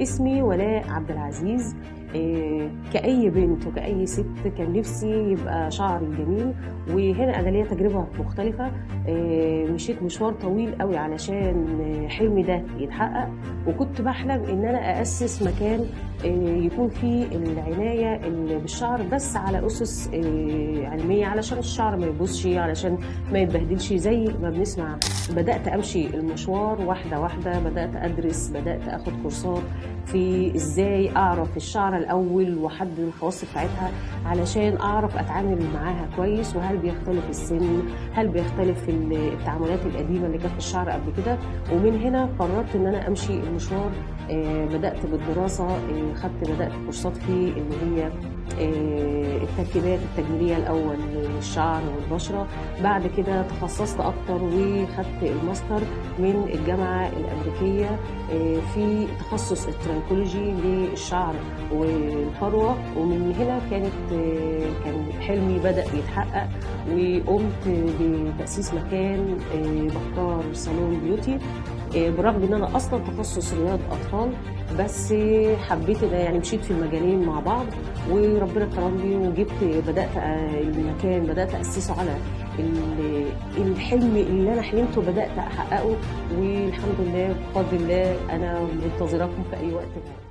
اسمي ولاء عبد العزيز. كأي بنت وكأي ست كان نفسي يبقى شعري جميل، وهنا أنا ليا تجربة مختلفة. مشيت مشوار طويل قوي علشان حلمي ده يتحقق، وكنت بحلم إن أنا أأسس مكان يكون فيه العناية بالشعر بس على أسس علمية، علشان الشعر ما يبوظش، علشان ما يتبهدلش زي ما بنسمع. بدأت أمشي المشوار واحدة واحدة، بدأت أدرس، بدأت أخد كورسات في إزاي أعرف الشعر الأول وأحدد الخواص بتاعتها علشان أعرف أتعامل معاها كويس. وهل بيختلف السن، هل بيختلف التعاملات القديمة اللي كانت في الشعر قبل كده. ومن هنا قررت إن أنا أمشي المشوار. بدأت بالدراسة، بدأت كورسات في اللي هي التركيبات التجميلية الأول للشعر والبشرة. بعد كده تخصصت أكتر وخدت الماستر من الجامعة الأمريكية في تخصص الترايكولوجي للشعر والفروة. ومن هنا كان حلمي بدأ يتحقق، وقمت بتأسيس مكان بكار صالون بيوتي. برغم ان انا اصلا تخصص رياض اطفال، بس حبيت يعني مشيت في المجالين مع بعض، وربنا كرمني وجبت بدات المكان، بدات اسسه على الحلم اللي انا حلمته، بدات احققه. والحمد لله بفضل الله انا منتظراكم في اي وقت.